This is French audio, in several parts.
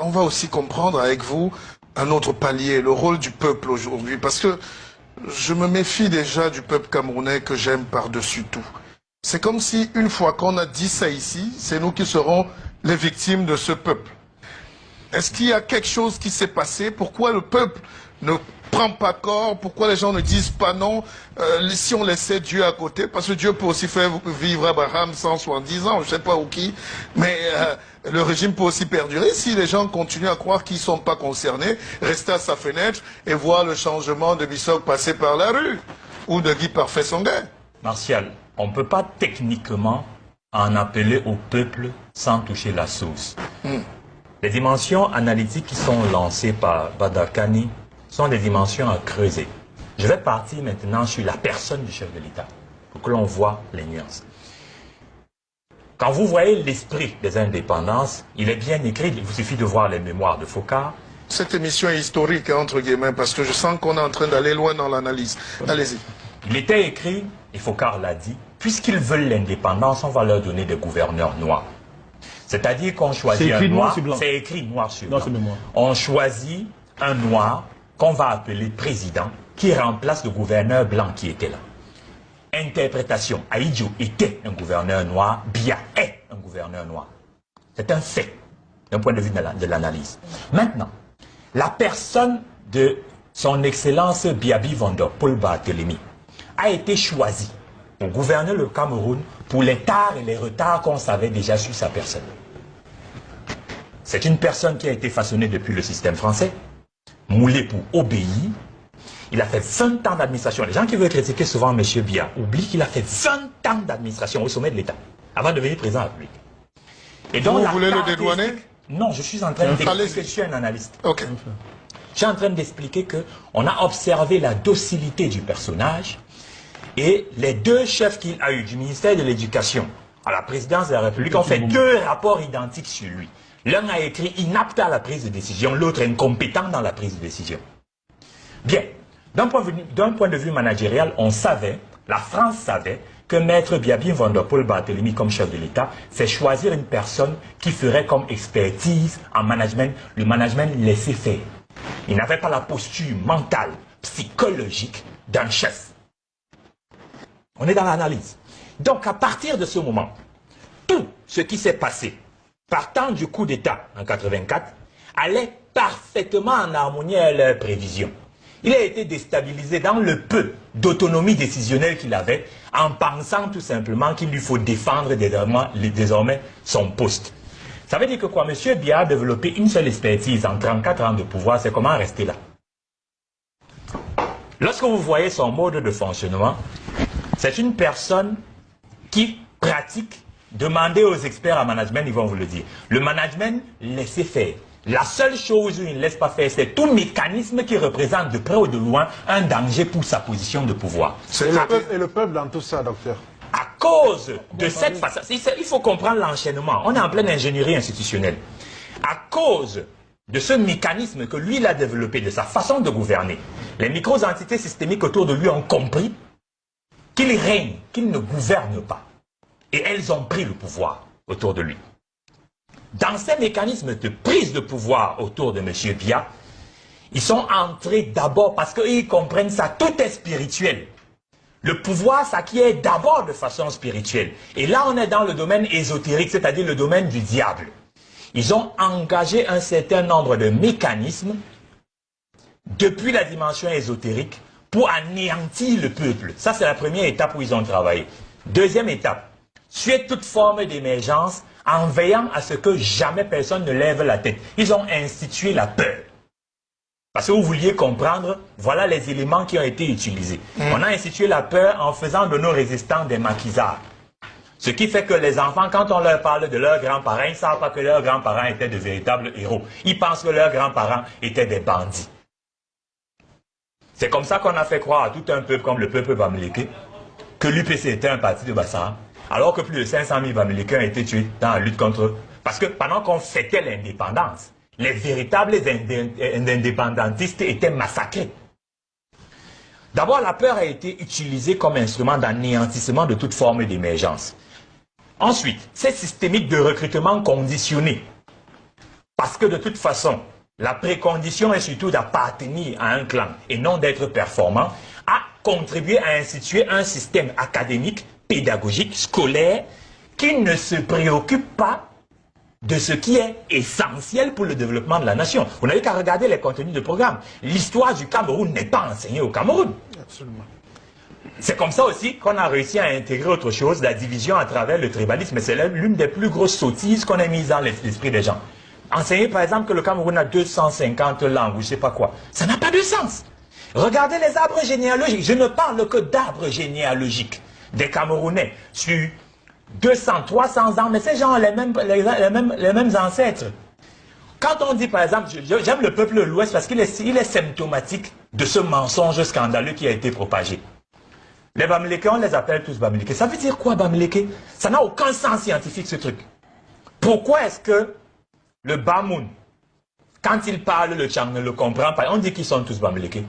on va aussi comprendre avec vous un autre palier, le rôle du peuple aujourd'hui, parce que je me méfie déjà du peuple camerounais que j'aime par-dessus tout. C'est comme si, une fois qu'on a dit ça ici, c'est nous qui serons les victimes de ce peuple. Est-ce qu'il y a quelque chose qui s'est passé? Pourquoi le peuple ne prend pas corps? Pourquoi les gens ne disent pas non si on laissait Dieu à côté? Parce que Dieu peut aussi faire vivre Abraham 170 ans, je ne sais pas où qui, mais le régime peut aussi perdurer si les gens continuent à croire qu'ils ne sont pas concernés, rester à sa fenêtre et voir le changement de Bissok passer par la rue ou de Guy Parfait Songhai. Martial, on ne peut pas techniquement en appeler au peuple sans toucher la source. Les dimensions analytiques qui sont lancées par Badar Kani sont des dimensions à creuser. Je vais partir maintenant sur la personne du chef de l'État, pour que l'on voit les nuances. Quand vous voyez l'esprit des indépendances, il est bien écrit, il vous suffit de voir les mémoires de Focard. Cette émission est historique, entre guillemets, parce que je sens qu'on est en train d'aller loin dans l'analyse. Allez-y. Il était écrit, et Focard l'a dit, puisqu'ils veulent l'indépendance, on va leur donner des gouverneurs noirs. C'est-à-dire qu'on choisit un noir, c'est écrit noir sur blanc. On choisit un noir qu'on va appeler président, qui remplace le gouverneur blanc qui était là. Interprétation, Ahidjo était un gouverneur noir, Biya est un gouverneur noir. C'est un fait, d'un point de vue de l'analyse. Maintenant, la personne de son Excellence Biaby Vondor, Paul Barthélemy, a été choisie pour gouverner le Cameroun pour les tares et les retards qu'on savait déjà sur sa personne. C'est une personne qui a été façonnée depuis le système français, moulée pour obéir. Il a fait 20 ans d'administration. Les gens qui veulent critiquer souvent M. Biya oublient qu'il a fait 20 ans d'administration au sommet de l'État, avant de devenir président de la République. Et donc, vous voulez le dédouaner? Non, je suis en train d'expliquer, je suis un analyste. Okay. Je suis en train d'expliquer qu'on a observé la docilité du personnage et les deux chefs qu'il a eu du ministère de l'Éducation à la présidence de la République ont fait deux rapports identiques sur lui. L'un a écrit inapte à la prise de décision, l'autre incompétent dans la prise de décision. Bien, d'un point de vue managérial, on savait, la France savait, que Maître Biaby Vondor Paul Barthélemy comme chef de l'État, c'est choisir une personne qui ferait comme expertise en management, le management laissé faire. Il n'avait pas la posture mentale, psychologique d'un chef. On est dans l'analyse. Donc à partir de ce moment, tout ce qui s'est passé, partant du coup d'État en 84, allait parfaitement en harmonie avec leurs prévisions. Il a été déstabilisé dans le peu d'autonomie décisionnelle qu'il avait en pensant tout simplement qu'il lui faut défendre désormais son poste. Ça veut dire que quoi? M. Biya a développé une seule expertise en 34 ans de pouvoir, c'est comment rester là. Lorsque vous voyez son mode de fonctionnement, c'est une personne qui pratique, demandez aux experts en management, ils vont vous le dire. Le management, laissez faire. La seule chose où il ne laisse pas faire, c'est tout mécanisme qui représente de près ou de loin un danger pour sa position de pouvoir. Et le peuple dans tout ça, docteur? À cause de cette façon, il faut comprendre l'enchaînement. On est en pleine ingénierie institutionnelle. À cause de ce mécanisme que lui, il a développé, de sa façon de gouverner, les micro-entités systémiques autour de lui ont compris qu'il règne, qu'il ne gouverne pas. Et elles ont pris le pouvoir autour de lui. Dans ces mécanismes de prise de pouvoir autour de M. Biya, ils sont entrés d'abord parce qu'ils comprennent ça, tout est spirituel. Le pouvoir s'acquiert d'abord de façon spirituelle. Et là, on est dans le domaine ésotérique, c'est-à-dire le domaine du diable. Ils ont engagé un certain nombre de mécanismes depuis la dimension ésotérique pour anéantir le peuple. Ça, c'est la première étape où ils ont travaillé. Deuxième étape, suivre toute forme d'émergence en veillant à ce que jamais personne ne lève la tête. Ils ont institué la peur. Parce que vous vouliez comprendre, voilà les éléments qui ont été utilisés. On a institué la peur en faisant de nos résistants des maquisards. Ce qui fait que les enfants, quand on leur parle de leurs grands-parents, ils ne savent pas que leurs grands-parents étaient de véritables héros. Ils pensent que leurs grands-parents étaient des bandits. C'est comme ça qu'on a fait croire à tout un peuple comme le peuple bamileke que l'UPC était un parti de Bassara, alors que plus de 500 000 Bamilekins ont été tués dans la lutte contre eux. Parce que pendant qu'on fêtait l'indépendance, les véritables indépendantistes étaient massacrés. D'abord, la peur a été utilisée comme instrument d'anéantissement de toute forme d'émergence. Ensuite, ces systémiques de recrutement conditionné parce que de toute façon, la précondition est surtout d'appartenir à un clan et non d'être performant, a contribué à instituer un système académique, pédagogique, scolaire, qui ne se préoccupe pas de ce qui est essentiel pour le développement de la nation. Vous n'avez qu'à regarder les contenus de programme. L'histoire du Cameroun n'est pas enseignée au Cameroun. Absolument. C'est comme ça aussi qu'on a réussi à intégrer autre chose, la division à travers le tribalisme. C'est l'une des plus grosses sottises qu'on a mises dans l'esprit des gens. Enseigner par exemple que le Cameroun a 250 langues ou je ne sais pas quoi, ça n'a pas de sens. Regardez les arbres généalogiques. Je ne parle que d'arbres généalogiques des Camerounais sur 200, 300 ans, mais ces gens ont les mêmes ancêtres. Quand on dit par exemple, j'aime le peuple de l'Ouest parce qu'il est symptomatique de ce mensonge scandaleux qui a été propagé. Les Bamileke, on les appelle tous Bamileke. Ça veut dire quoi Bamileke? Ça n'a aucun sens scientifique ce truc. Pourquoi est-ce que le Bamoun, quand il parle, le Tchang ne le comprend pas? On dit qu'ils sont tous Bamileke.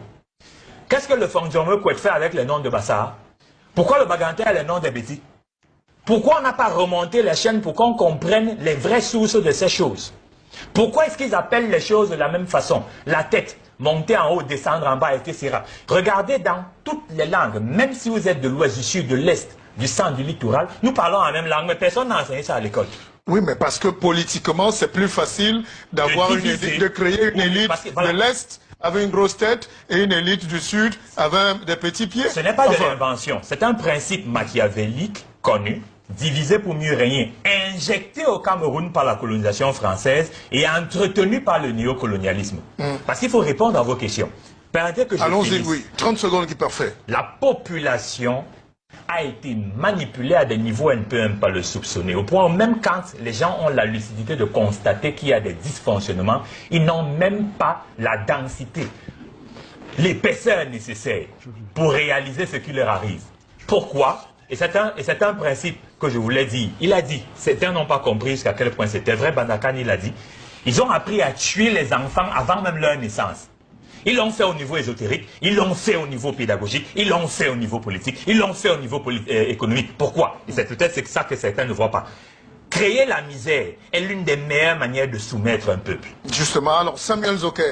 Qu'est-ce que le Fondjomé peut faire avec les noms de Bassa? Pourquoi le Baganté a les noms des Bétis? Pourquoi on n'a pas remonté les chaînes pour qu'on comprenne les vraies sources de ces choses? Pourquoi est-ce qu'ils appellent les choses de la même façon? La tête, monter en haut, descendre en bas, etc. Regardez dans toutes les langues, même si vous êtes de l'ouest, du sud, de l'est, du centre, du littoral, nous parlons la même langue, mais personne n'a enseigné ça à l'école. Oui, mais parce que politiquement, c'est plus facile d'avoir de créer une élite de l'Est avec une grosse tête et une élite du Sud avec des petits pieds. Ce n'est pas de l'invention, c'est un principe machiavélique connu, divisé pour mieux régner, injecté au Cameroun par la colonisation française et entretenu par le néocolonialisme. Parce qu'il faut répondre à vos questions. Permettez que je Allons-y, finisse. oui. 30 secondes qui est parfait. La population a été manipulée à des niveaux on ne peut même pas le soupçonner. Au point où même quand les gens ont la lucidité de constater qu'il y a des dysfonctionnements, ils n'ont même pas la densité, l'épaisseur nécessaire pour réaliser ce qui leur arrive. Pourquoi? Et c'est un principe que je vous l'ai dit. Il a dit, certains n'ont pas compris jusqu'à quel point c'était vrai, Bandakan il a dit, ils ont appris à tuer les enfants avant même leur naissance. Ils l'ont fait au niveau ésotérique, ils l'ont fait au niveau pédagogique, ils l'ont fait au niveau politique, ils l'ont fait au niveau économique. Pourquoi? Et c'est peut-être ça que certains ne voient pas. Créer la misère est l'une des meilleures manières de soumettre un peuple. Justement, alors Samuel Zoké.